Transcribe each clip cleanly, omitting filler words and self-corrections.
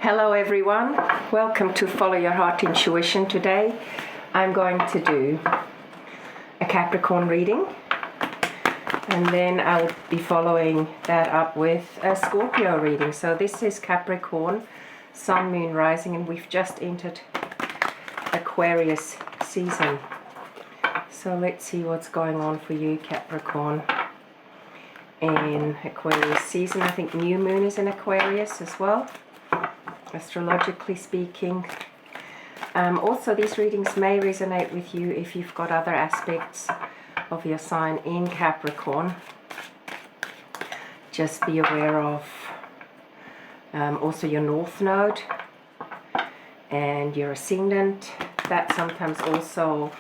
Hello everyone, welcome to Follow Your Heart Intuition. Today I'm going to do a Capricorn reading and then I'll be following that up with a Scorpio reading. So this is Capricorn, Sun, Moon, Rising, and we've just entered Aquarius season. So let's see what's going on for you, Capricorn, in Aquarius season. I think new moon is in Aquarius as well, astrologically speaking. Also, these readings may resonate with you if you've got other aspects of your sign in Capricorn. Just be aware of also your North Node and your Ascendant. That sometimes also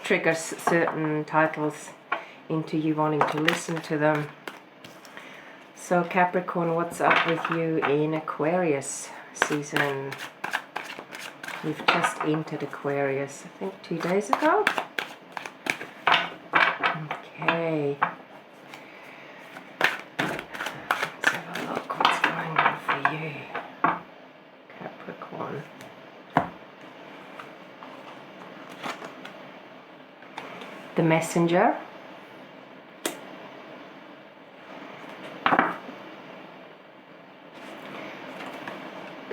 triggers certain titles into you wanting to listen to them. So Capricorn, what's up with you in Aquarius season? We've just entered Aquarius, I think 2 days ago. Okay. Let's have a look what's going on for you, Capricorn. The Messenger.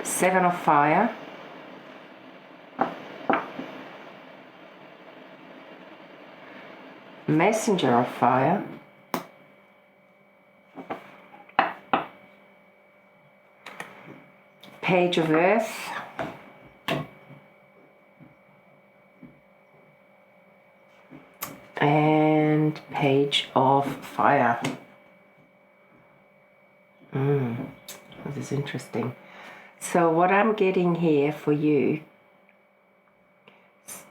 Seven of Fire. Messenger of Fire. Page of Earth. And Page of Fire. This is interesting. So what I'm getting here for you,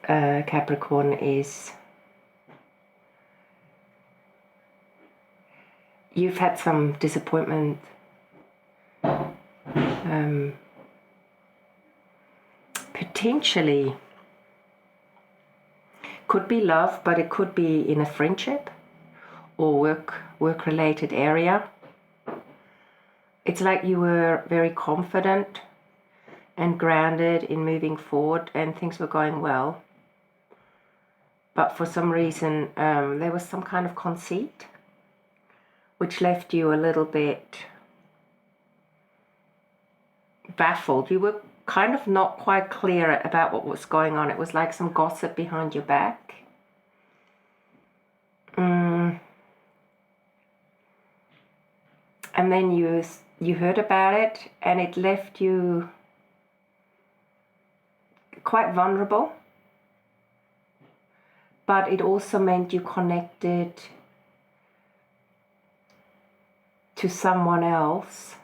Capricorn, is you've had some disappointment, potentially could be love, but it could be in a friendship or work-related area. It's like you were very confident and grounded in moving forward and things were going well. But for some reason, there was some kind of conceit which left you a little bit baffled. You were kind of not quite clear about what was going on. It was like some gossip behind your back. And then you heard about it and it left you quite vulnerable, but it also meant you connected to someone else.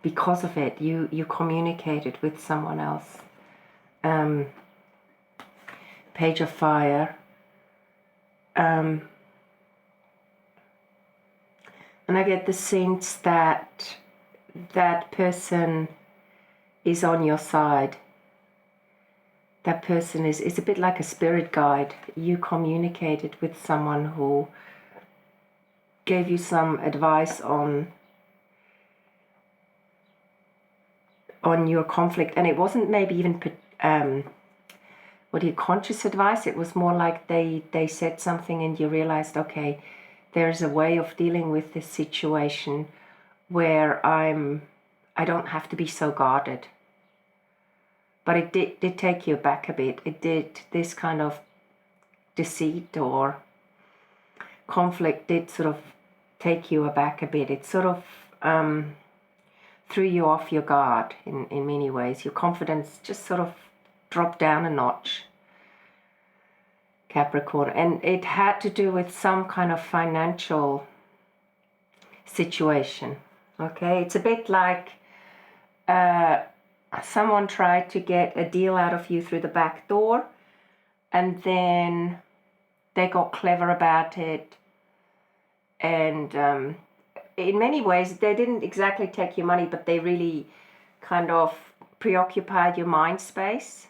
Because of it, you communicated with someone else. Page of Fire. And I get the sense that that person is on your side. That person is a bit like a spirit guide. You communicated with someone who gave you some advice on your conflict, and it wasn't maybe even conscious advice. It was more like they said something and you realized, okay, there's a way of dealing with this situation where I don't have to be so guarded. But it did take you back a bit. It did. This kind of deceit or conflict did sort of take you aback a bit. It sort of threw you off your guard in many ways. Your confidence just sort of dropped down a notch, Capricorn. And it had to do with some kind of financial situation. Okay, it's a bit like someone tried to get a deal out of you through the back door and then they got clever about it, and in many ways they didn't exactly take your money, but they really kind of preoccupied your mind space,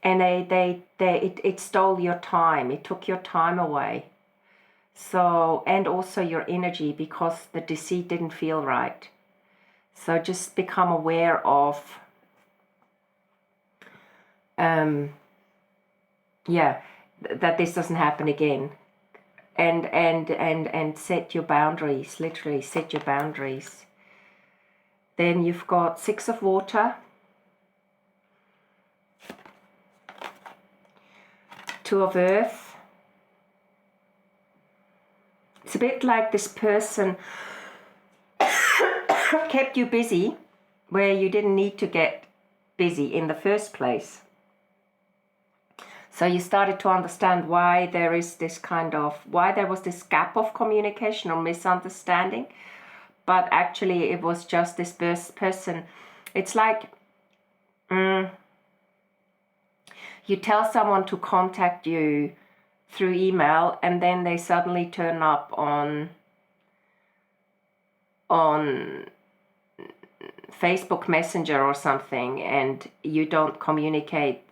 and it stole your time. It took your time away. So, and also your energy, because the deceit didn't feel right. So just become aware of, that this doesn't happen again. And set your boundaries, literally set your boundaries. Then you've got 6 of water, 2 of earth. It's a bit like this person kept you busy where you didn't need to get busy in the first place. So you started to understand why there is this why there was this gap of communication or misunderstanding. But actually it was just this person. It's like you tell someone to contact you through email, and then they suddenly turn up on Facebook Messenger or something, and you don't communicate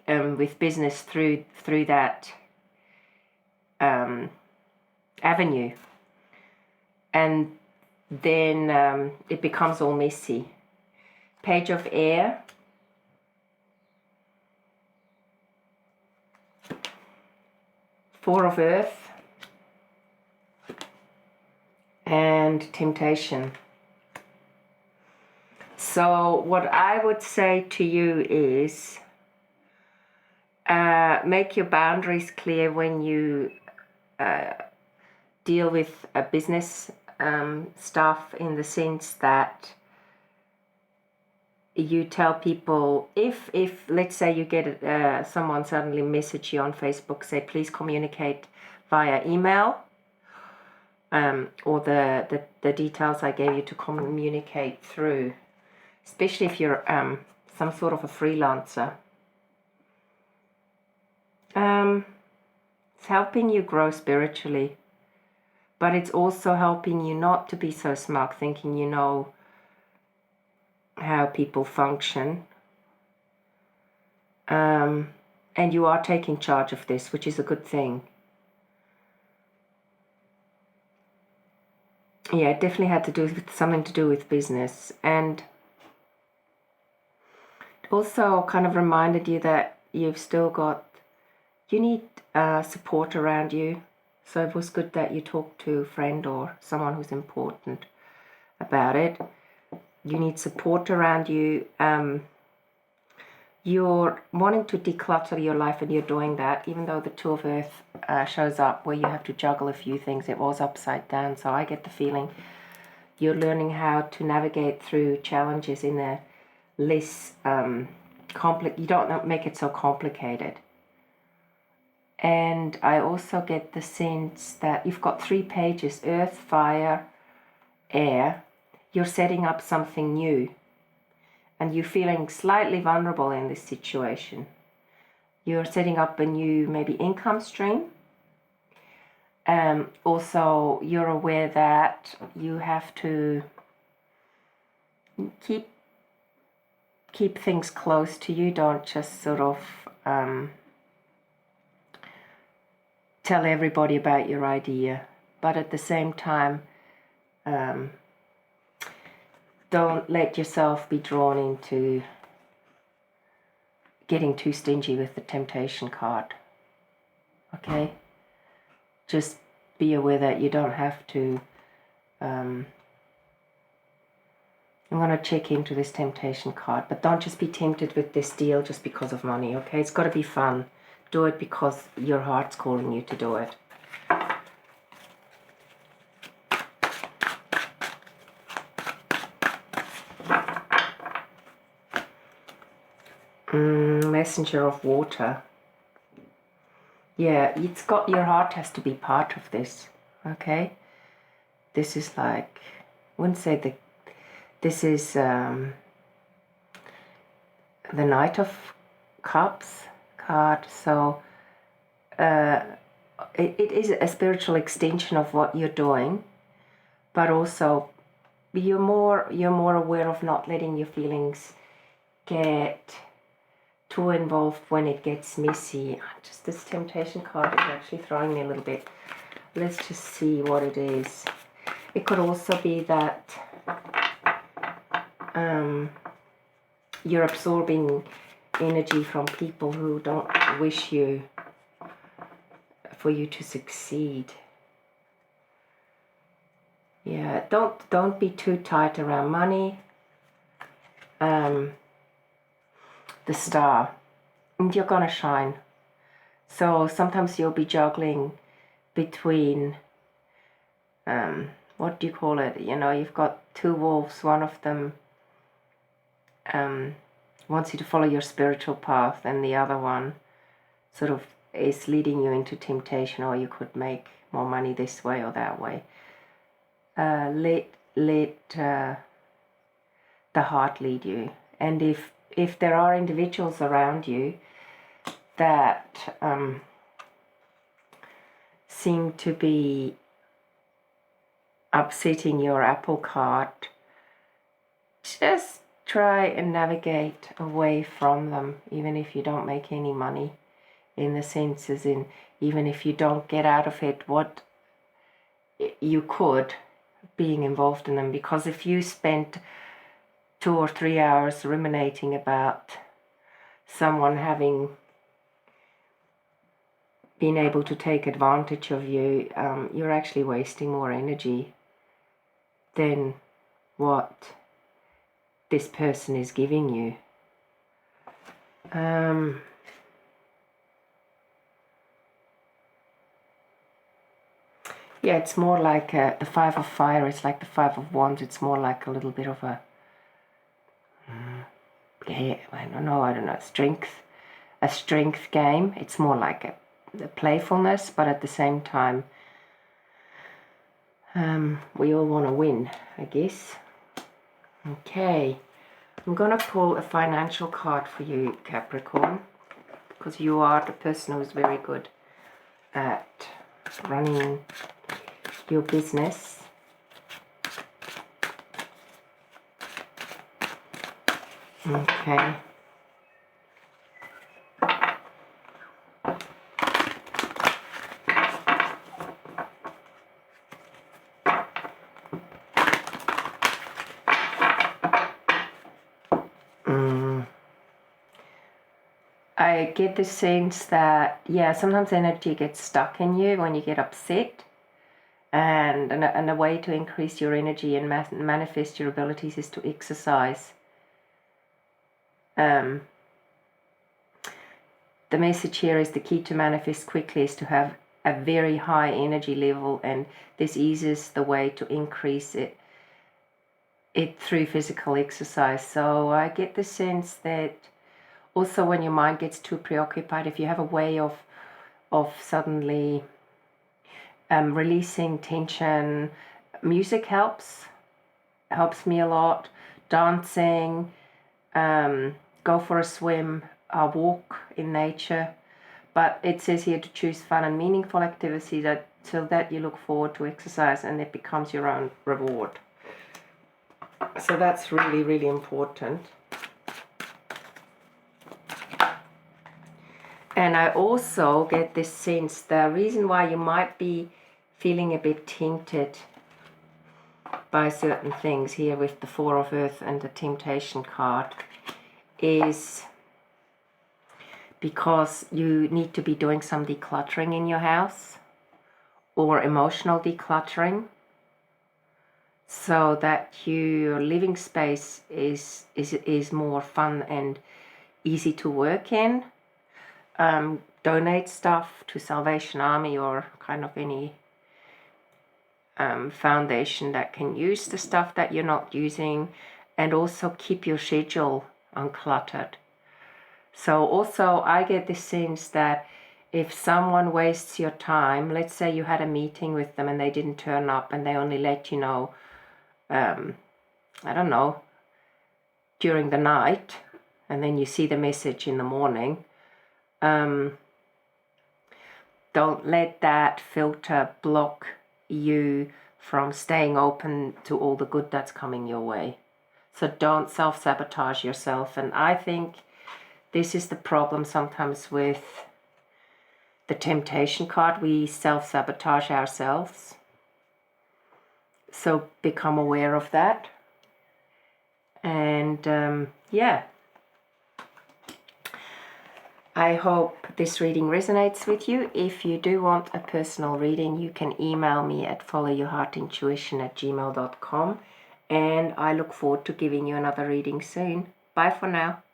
with business through that avenue. And then it becomes all messy. Page of air. Four of earth. And temptation. So what I would say to you is make your boundaries clear when you deal with a business stuff, in the sense that you tell people, if let's say you get someone suddenly message you on Facebook, say please communicate via email, or the details I gave you to communicate through, especially if you're some sort of a freelancer. It's helping you grow spiritually, but it's also helping you not to be so smug, thinking you know how people function. And you are taking charge of this, which is a good thing. Yeah, it definitely had to do with something to do with business, and also kind of reminded you that you need support around you. So it was good that you talked to a friend or someone who's important about it. You need support around you. You're wanting to declutter your life, and you're doing that, even though the 2 of earth shows up where you have to juggle a few things. It was upside down, so I get the feeling you're learning how to navigate through challenges in a less you don't make it so complicated. And I also get the sense that you've got 3 pages, earth, fire, air. You're setting up something new, and you're feeling slightly vulnerable in this situation. You're setting up a new maybe income stream. Also, you're aware that you have to keep things close to you. Don't just sort of tell everybody about your idea, but at the same time, don't let yourself be drawn into getting too stingy with the temptation card. Okay? Just be aware that you don't have to. I'm going to check into this temptation card, but don't just be tempted with this deal just because of money, okay? It's got to be fun. Do it because your heart's calling you to do it. Messenger of water. Yeah, your heart has to be part of this, okay? This is like, I wouldn't say this is the Knight of Cups card, so it is a spiritual extension of what you're doing, but also you're more aware of not letting your feelings get too involved when it gets messy. Just this temptation card is actually throwing me a little bit. Let's just see what it is. It could also be that you're absorbing energy from people who don't wish for you to succeed. Yeah, don't be too tight around money. The Star, and you're gonna shine. So sometimes you'll be juggling between what do you call it? You know, you've got two wolves. One of them wants you to follow your spiritual path, and the other one sort of is leading you into temptation, or you could make more money this way or that way. Let the heart lead you. And if there are individuals around you that seem to be upsetting your apple cart, just try and navigate away from them, even if you don't make any money, in the sense as in, even if you don't get out of it what you could being involved in them. Because if you spent 2 or 3 hours ruminating about someone having been able to take advantage of you, you're actually wasting more energy than what this person is giving you. Yeah, it's more like the Five of Fire. It's like the Five of Wands. It's more like a little bit of a I don't know, a strength game. It's more like a playfulness, but at the same time, we all want to win, I guess. Okay, I'm gonna pull a financial card for you, Capricorn, because you are the person who's very good at running your business. Okay. I get the sense that, yeah, sometimes energy gets stuck in you when you get upset. And a way to increase your energy and manifest your abilities is to exercise. The message here is the key to manifest quickly is to have a very high energy level, and this eases the way to increase it through physical exercise. So I get the sense that also when your mind gets too preoccupied, if you have a way of suddenly releasing tension, music helps me a lot. Dancing, go for a swim, walk in nature. But it says here to choose fun and meaningful activities so that you look forward to exercise and it becomes your own reward. So that's really, really important. And I also get this sense, the reason why you might be feeling a bit tempted by certain things here with the Four of Earth and the Temptation card is because you need to be doing some decluttering in your house or emotional decluttering so that your living space is more fun and easy to work in. Donate stuff to Salvation Army or kind of any foundation that can use the stuff that you're not using, and also keep your schedule uncluttered. So also I get the sense that if someone wastes your time, let's say you had a meeting with them and they didn't turn up and they only let you know, I don't know, during the night, and then you see the message in the morning, don't let that filter block you from staying open to all the good that's coming your way. So don't self-sabotage yourself. And I think This is the problem sometimes with the temptation card. We self-sabotage ourselves. So become aware of that. And yeah. I hope this reading resonates with you. If you do want a personal reading, you can email me at followyourheartintuition@gmail.com, and I look forward to giving you another reading soon. Bye for now.